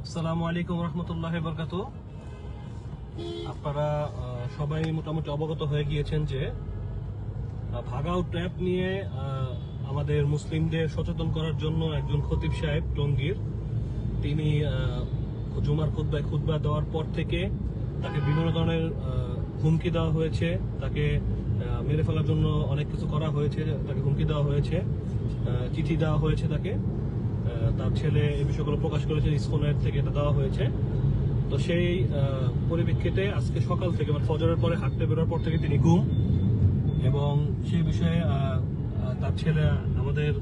আসসালামু আলাইকুম রহমতুল্লাহি ওয়া বারাকাতুহু। আপনারা সবাই মোটামুটি অবগত হয়ে গিয়েছেন যে ভাগাও ট্র্যাপ নিয়ে আমাদের মুসলিমদের সচেতন করার জন্য একজন খতিব সাহেব টঙ্গীর, তিনি জুমার খুতবা দেওয়ার পর থেকে তাকে বিভিন্ন ধরনের হুমকি দেওয়া হয়েছে, তাকে মেরে ফেলার জন্য অনেক কিছু করা হয়েছে, তাকে হুমকি দেওয়া হয়েছে, চিঠি দেওয়া হয়েছে, তাকে তার ছেলে এই বিষয়গুলো প্রকাশ করেছে, ইসকনের থেকে এটা দেওয়া হয়েছে। তো সেই পরিপ্রেক্ষিতে আজকে সকাল থেকে মানে ফজরের পরে হাঁটতে বেরোর পর থেকে তিনি গুম, এবং সেই বিষয়ে তার ছেলে আমাদের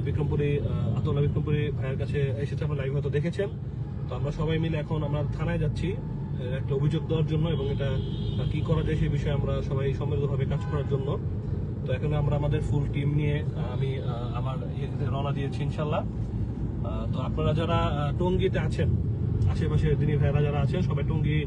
বিক্রমপুরী আতলা বিক্রমপুরী ভাইয়ের কাছে এসেছে, আপনার লাইভ হয়তো দেখেছেন। তো আমরা সবাই মিলে এখন আমরা থানায় যাচ্ছি একটা অভিযোগ দেওয়ার জন্য, এবং এটা কি করা যায় সেই বিষয়ে আমরা সবাই সম্মিলিতভাবে কাজ করার জন্য। তো এখানে আমরা আমাদের ফুল টিম নিয়ে আমি আমার রওনা দিয়েছি ইনশাল্লাহ। তো আপনারা যারা টঙ্গীতে আছেন, আশেপাশে দিনী ভাইরা যারা আছেন, সবাই টঙ্গী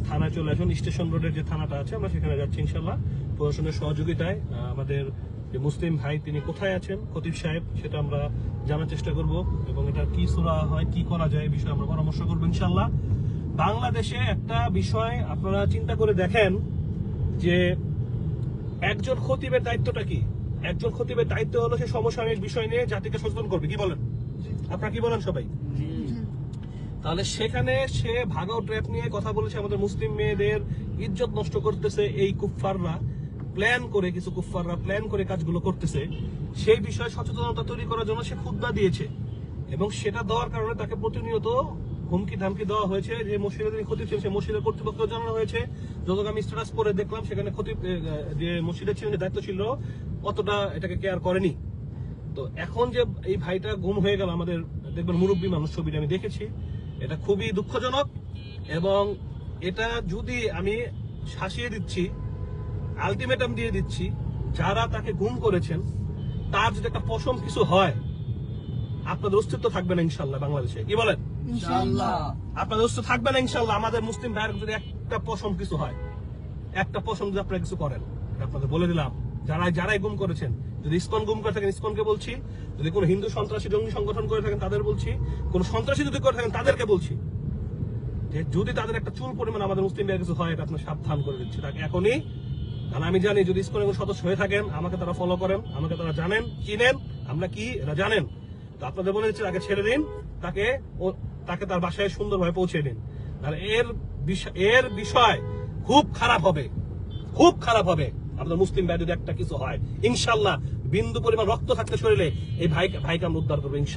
থানায় চলে আসুন। স্টেশন রোডের যে থানাটা আছে আমরা সেখানে যাচ্ছি ইনশাল্লাহ, প্রশাসনের সহযোগিতায়। আমাদের যে মুসলিম ভাই তিনি কোথায় আছেন, খতিব সাহেব, সেটা আমরা জানার চেষ্টা করব, এবং এটা কি সূরা হয়, কি করা যায় এই বিষয়ে আমরা পরামর্শ করবো ইনশাল্লাহ। বাংলাদেশে একটা বিষয় আপনারা চিন্তা করে দেখেন যে একজন খতিবের দায়িত্বটা কি? একজন খতিবের দায়িত্ব হলো সে সমসাময়িক বিষয় নিয়ে জাতিকে সচেতন করবে। কি বলেন আপনারা, কি বলেন সবাই? তাহলে সেখানে সে ভাগাও ট্র্যাপ নিয়ে কথা বলেছে, আমাদের মুসলিম মেয়েদের ইজ্জত নষ্ট করতেছে এই কুফফাররা, প্ল্যান করে কিছু কুফফাররা প্ল্যান করে কাজগুলো করতেছে। সেই বিষয়ে সচেতনতা তৈরি করার জন্য সে খুতবা দিয়েছে, এবং সেটা দেওয়ার কারণে তাকে প্রতিনিয়ত হুমকি ধামকি দেওয়া হয়েছে। যে মসজিদে তিনি খতিব ছিলেন, সে মসজিদের কর্তৃপক্ষ জানানো হয়েছে। যতটুকু আমি স্ট্যাটাস পরে দেখলাম, সেখানে খতিব যে মসজিদের ছিলেন, যে দায়িত্ব ছিল, অতটা এটাকে কেয়ার করেনি। তো এখন যে এই ভাইটা গুম হয়ে গেল, আমাদের দেখবেন মুরব্বী মানুষ, ছবিটা আমি দেখেছি, এটা খুবই দুঃখজনক। এবং এটা যদি আমি শাসিয়ে দিচ্ছি, আলটিমেটাম দিয়ে দিচ্ছি, যারা তাকে গুম করেছেন তার যদি একটা পশম কিছু হয়, আপনাদের অস্তিত্ব থাকবে না ইনশাল্লাহ বাংলাদেশে। কি বলেন? ইনশাআল্লাহ আপনাদের অস্তিত্ব থাকবে না ইনশাল্লাহ। আমাদের মুসলিম ভাইয়ের যদি একটা পশম কিছু হয়, একটা পশম যদি আপনারা কিছু করেন, আপনাদের বলে দিলাম, যারাই গুম করেছেন, যদি ইসকন গুম করে থাকেন ইসকনকে বলছি, যদি কোনো হিন্দু সন্ত্রাসী জঙ্গি সংগঠন করে থাকেন তাদের বলছি, কোন সন্ত্রাসী যদি করে থাকেন তাদেরকে বলছি, যে যদি তাদের একটা চুল পরিমাণ আমাদের মুসলিম ভাইয়ের কিছু হয়, এটা আপনার সাবধান করে দিচ্ছি তাকে এখনই। কারণ আমি জানি যদি ইসকনের কোনো সদস্য হয়ে থাকেন, আমাকে তারা ফলো করেন, আমাকে তারা জানেন, চিনেন, আমরা কি এরা জানেন। তো আপনাদের বলে দিচ্ছি, তাকে ছেড়ে দিন, তাকে তার বাসায় সুন্দরভাবে পৌঁছে দিন। আর এর বিষয় খুব খারাপ হবে, খুব খারাপ হবে। আমাদের মুসলিম ভাই যদি একটা কিছু হয়, ইনশাল্লাহ বিন্দু পরিমাণ রক্ত থাকতে শরীরে এই ভাইকে আমরা উদ্ধার করবো ইনশাল্লাহ।